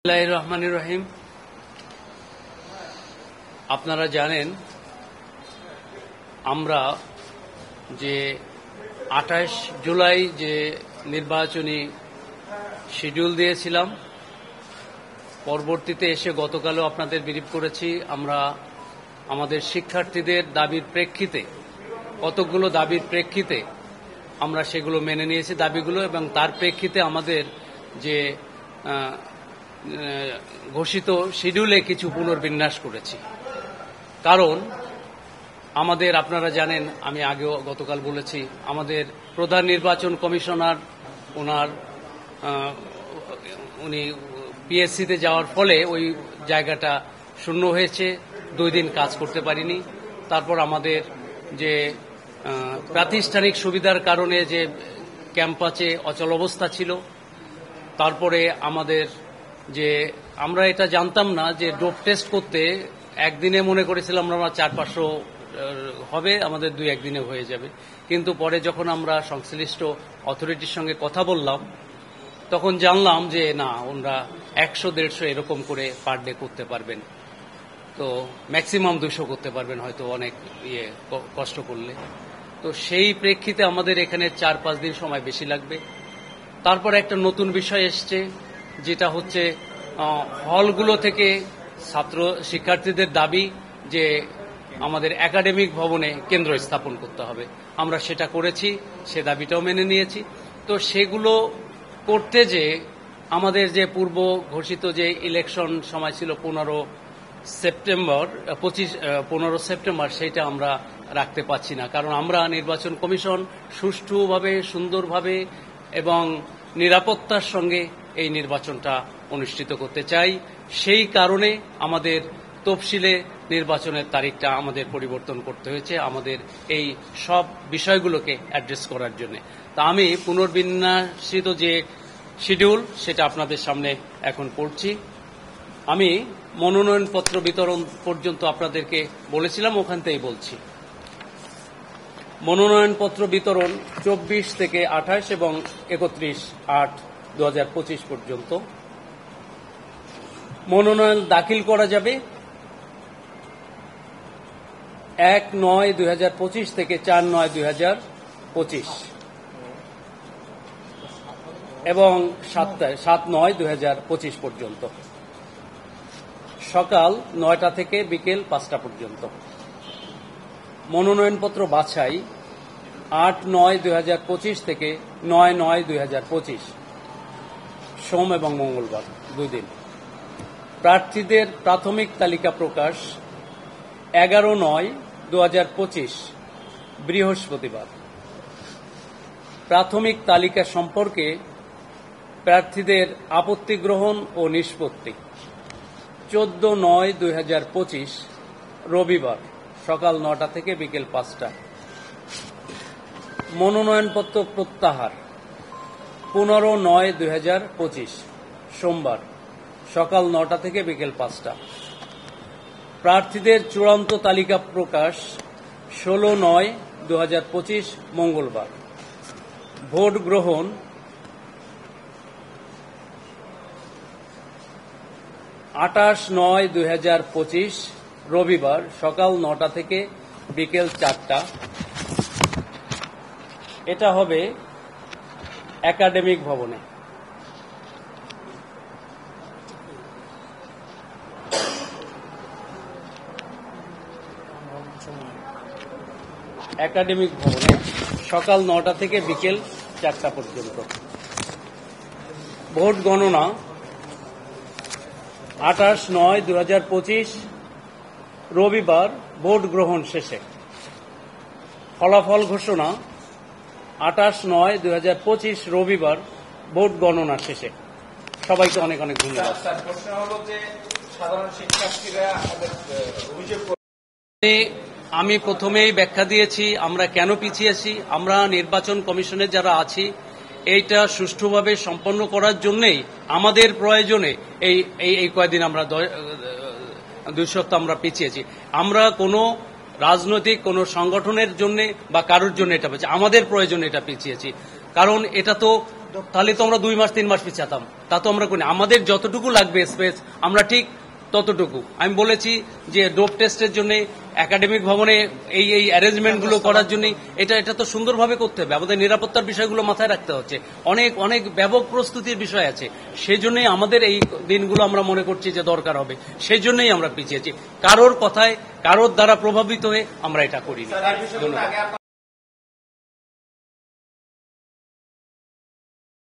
বিসমিল্লাহির রহমানির রহিম। আপনারা জানেন আমরা যে 28 জুলাই যে নির্বাচনী শিডিউল দিয়েছিলাম, পরবর্তীতে এসে গতকালও আপনাদের ব্রিফ করেছি। আমরা আমাদের শিক্ষার্থীদের দাবির প্রেক্ষিতে, কতকগুলো দাবির প্রেক্ষিতে আমরা সেগুলো মেনে নিয়েছি দাবিগুলো, এবং তার প্রেক্ষিতে আমাদের যে ঘোষিত শিডিউলে কিছু পুনর্বিন্যাস করেছি। কারণ আমাদের, আপনারা জানেন, আমি আগেও গতকাল বলেছি, আমাদের প্রধান নির্বাচন কমিশনার উনি পিএসসিতে যাওয়ার ফলে ওই জায়গাটা শূন্য হয়েছে, 2 দিন কাজ করতে পারিনি। তারপর আমাদের যে প্রাতিষ্ঠানিক সুবিধার কারণে যে ক্যাম্পাসে অচল অবস্থা ছিল, তারপরে আমাদের যে আমরা এটা জানতাম না যে ডোপ টেস্ট করতে একদিনে মনে করেছিলাম আমরা 400-500 হবে, আমাদের 2-1 দিনে হয়ে যাবে। কিন্তু পরে যখন আমরা সংশ্লিষ্ট অথরিটির সঙ্গে কথা বললাম, তখন জানলাম যে না, ওনারা 100-150 এরকম করে পার ডে করতে পারবেন, তো ম্যাক্সিমাম 200 করতে পারবেন হয়তো অনেক কষ্ট করলে। তো সেই প্রেক্ষিতে আমাদের এখানে 4-5 দিন সময় বেশি লাগবে। তারপর একটা নতুন বিষয় এসছে, যেটা হচ্ছে হলগুলো থেকে শিক্ষার্থীদের দাবি যে আমাদের একাডেমিক ভবনে কেন্দ্র স্থাপন করতে হবে। আমরা সেটা করেছি, সে দাবিটাও মেনে নিয়েছি। তো সেগুলো করতে যে আমাদের যে পূর্ব ঘোষিত যে ইলেকশন সময় ছিল 15 সেপ্টেম্বর, সেটা আমরা রাখতে পারছি না। কারণ আমরা নির্বাচন কমিশন সুষ্ঠুভাবে, সুন্দরভাবে এবং নিরাপত্তার সঙ্গে এই নির্বাচনটা অনুষ্ঠিত করতে চাই। সেই কারণে আমাদের তফসিলে নির্বাচনের তারিখটা আমাদের পরিবর্তন করতে হয়েছে, আমাদের এই সব বিষয়গুলোকে অ্যাড্রেস করার জন্য। তা আমি পুনর্বিন্যাসিত যে শিডিউল, সেটা আপনাদের সামনে এখন পড়ছি। আমি মনোনয়নপত্র বিতরণ পর্যন্ত আপনাদেরকে বলেছিলাম, ওখান থেকেই বলছি। মনোনয়নপত্র বিতরণ 24 থেকে 28 এবং 31/8/2025 পর্যন্ত। মনোনয়ন দাখিল করা যাবে 1/9/2025 থেকে 4/9/2025 এবং 7/9/2025 পর্যন্ত, সকাল 9টা থেকে বিকেল 5টা পর্যন্ত। মনোনয়নপত্র বাছাই 8/9/2025 থেকে 9/9/2025, সোম এবং মঙ্গলবার 2 দিন। প্রার্থীদের প্রাথমিক তালিকা প্রকাশ 11/9/2025, বৃহস্পতিবার। প্রাথমিক তালিকা সম্পর্কে প্রার্থীদের আপত্তি গ্রহণ ও নিষ্পত্তি 14/9/2025, রবিবার, সকাল 9টা থেকে বিকেল 5টা। মনোনয়নপত্র প্রত্যাহার 15/9/2025, সোমবার, সকাল 9টা থেকে বিকেল 5টা। প্রার্থীদের চূড়ান্ত তালিকা প্রকাশ 16/9/2025, মঙ্গলবার। ভোট গ্রহণ 28/9/2025, রবিবার, সকাল 9টা থেকে বিকেল 4টা। এটা হবে একাডেমিক ভবনে। একাডেমিক ভবনে সকাল 9টা থেকে বিকেল 4টা পর্যন্ত। ভোট গণনা 28/9/2025, রবিবার, ভোট গ্রহণ শেষে। ফলাফল ঘোষণা 28/9/2025, রবিবার, ভোট গণনা শেষে। সবাইকে অনেক অনেক ধন্যবাদ। প্রশ্ন হলো যে সাধারণ শিক্ষার্থীরা আমি প্রথমেই ব্যাখ্যা দিয়েছি আমরা কেন পিছিয়েছি। আমরা নির্বাচন কমিশনে যারা আছি, এইটা সুষ্ঠুভাবে সম্পন্ন করার জন্যই আমাদের প্রয়োজনে এই কয়েকদিন আমরা 2 সপ্তাহ আমরা পিছিয়েছি। আমরা কোনো রাজনৈতিক কোনো সংগঠনের জন্য বা কারোর জন্য এটা পেয়েছি, আমাদের প্রয়োজনে এটা পিছিয়েছি। কারণ এটা তো তাহলে তো আমরা 2 মাস 3 মাস পিছাতাম, তা তো আমরা করি না। আমাদের যতটুকু লাগবে স্পেস আমরা ঠিক ততটুকু। আমি বলেছি যে ডোপ টেস্টের জন্য একাডেমিক ভবনে এই অ্যারেঞ্জমেন্ট গুলো করার জন্য এটা তো সুন্দরভাবে করতে হবে। আমাদের নিরাপত্তার বিষয়গুলো মাথায় রাখতে হচ্ছে, অনেক ব্যাপক প্রস্তুতির বিষয় আছে। সেই জন্যই আমাদের এই দিনগুলো আমরা মনে করছি যে দরকার হবে, সেই জন্যই আমরা পিছিয়েছি। কারোর কথায় কারোর দ্বারা প্রভাবিত হয়ে আমরা এটা করিনি। স্যার, এই বিষয়গুলো আগে আপনারা